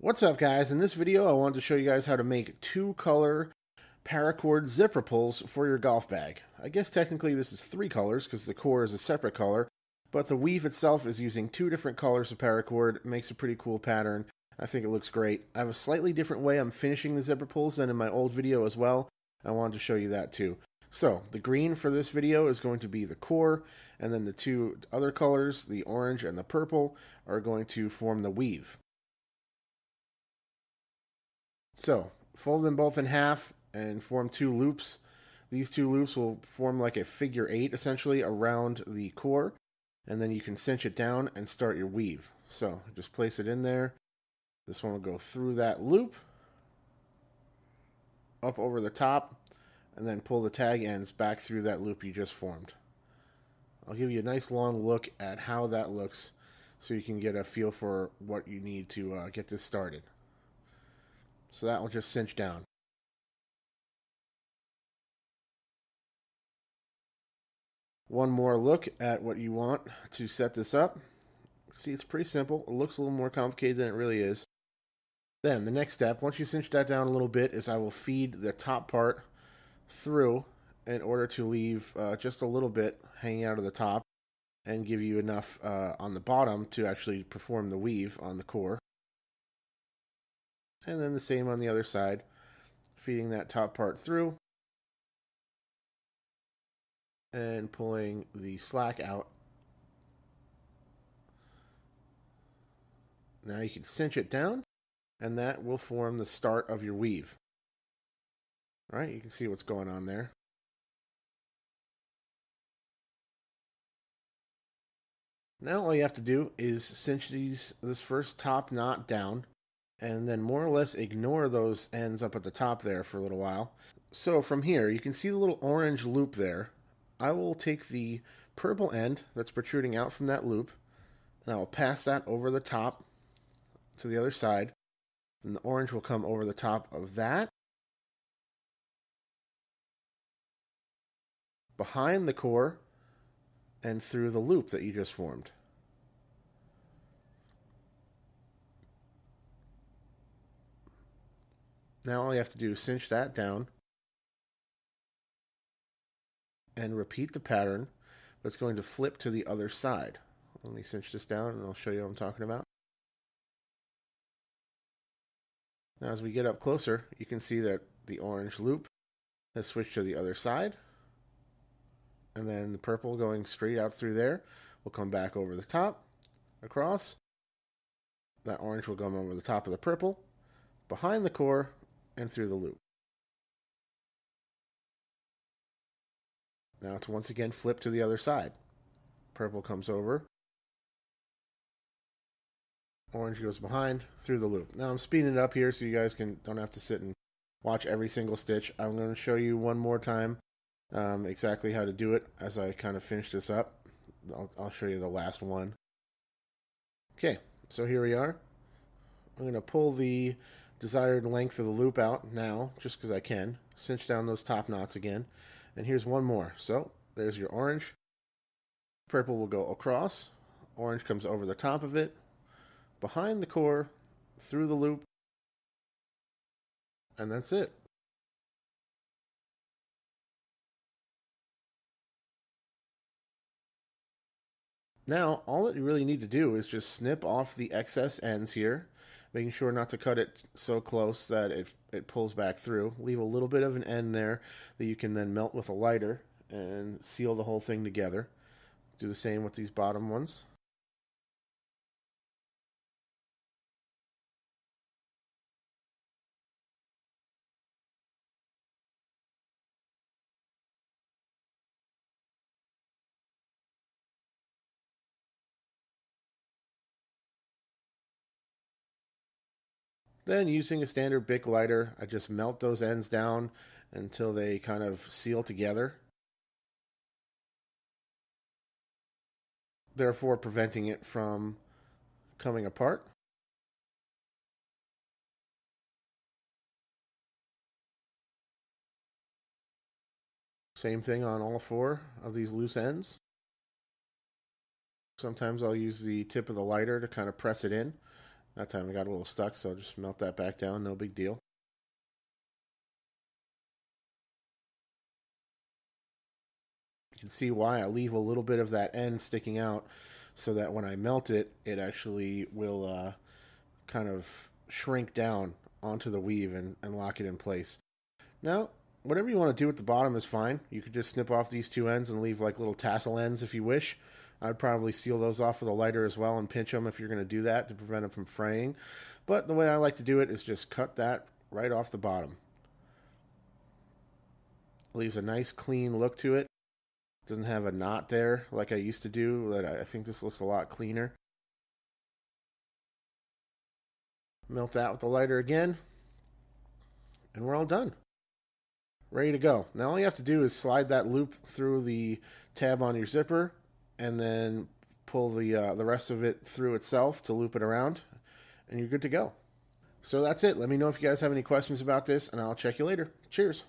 What's up, guys? In this video I wanted to show you guys how to make two color paracord zipper pulls for your golf bag. I guess technically this is three colors because the core is a separate color, but the weave itself is using two different colors of paracord. It makes a pretty cool pattern. I think it looks great. I have a slightly different way I'm finishing the zipper pulls than in my old video as well. I wanted to show you that too. So the green for this video is going to be the core, and then the two other colors, the orange and the purple, are going to form the weave. So, fold them both in half and form two loops. These two loops will form like a figure eight, essentially, around the core. And then you can cinch it down and start your weave. So, just place it in there. This one will go through that loop, up over the top, and then pull the tag ends back through that loop you just formed. I'll give you a nice long look at how that looks so you can get a feel for what you need to get this started. So that will just cinch down. One more look at what you want to set this up. See, it's pretty simple. It looks a little more complicated than it really is. Then the next step, once you cinch that down a little bit, is I will feed the top part through in order to leave just a little bit hanging out of the top and give you enough on the bottom to actually perform the weave on the core. And then the same on the other side, feeding that top part through and pulling the slack out. Now you can cinch it down, and that will form the start of your weave. All right, you can see what's going on there. Now all you have to do is cinch this first top knot down, and then more or less ignore those ends up at the top there for a little while. So from here, you can see the little orange loop there. I will take the purple end that's protruding out from that loop, and I will pass that over the top to the other side. And the orange will come over the top of that, behind the core, and through the loop that you just formed. Now all you have to do is cinch that down and repeat the pattern, but it's going to flip to the other side. Let me cinch this down and I'll show you what I'm talking about. Now as we get up closer, you can see that the orange loop has switched to the other side, and then the purple going straight out through there will come back over the top, across. That orange will come over the top of the purple, behind the core, and through the loop. Now it's once again flipped to the other side. Purple comes over, orange goes behind, through the loop. Now I'm speeding it up here so you guys don't have to sit and watch every single stitch. I'm going to show you one more time exactly how to do it as I kind of finish this up. I'll show you the last one. Okay, so here we are. I'm going to pull the desired length of the loop out now, just because I can. Cinch down those top knots again. And here's one more. So there's your orange. Purple will go across. Orange comes over the top of it, behind the core, through the loop, and that's it. Now, all that you really need to do is just snip off the excess ends here, making sure not to cut it so close that it pulls back through. Leave a little bit of an end there that you can then melt with a lighter and seal the whole thing together. Do the same with these bottom ones. Then using a standard Bic lighter, I just melt those ends down until they kind of seal together, therefore preventing it from coming apart. Same thing on all four of these loose ends. Sometimes I'll use the tip of the lighter to kind of press it in That time I got a little stuck, so I'll just melt that back down, no big deal. You can see why I leave a little bit of that end sticking out so that when I melt it, it actually will kind of shrink down onto the weave and lock it in place. Now, whatever you want to do at the bottom is fine. You could just snip off these two ends and leave like little tassel ends if you wish. I'd probably seal those off with a lighter as well and pinch them if you're going to do that to prevent them from fraying. But the way I like to do it is just cut that right off the bottom. Leaves a nice clean look to it. Doesn't have a knot there like I used to do. That I think this looks a lot cleaner. Melt that with the lighter again. And we're all done. Ready to go. Now all you have to do is slide that loop through the tab on your zipper and then pull the rest of it through itself to loop it around, and you're good to go. So that's it. Let me know if you guys have any questions about this, and I'll check you later. Cheers.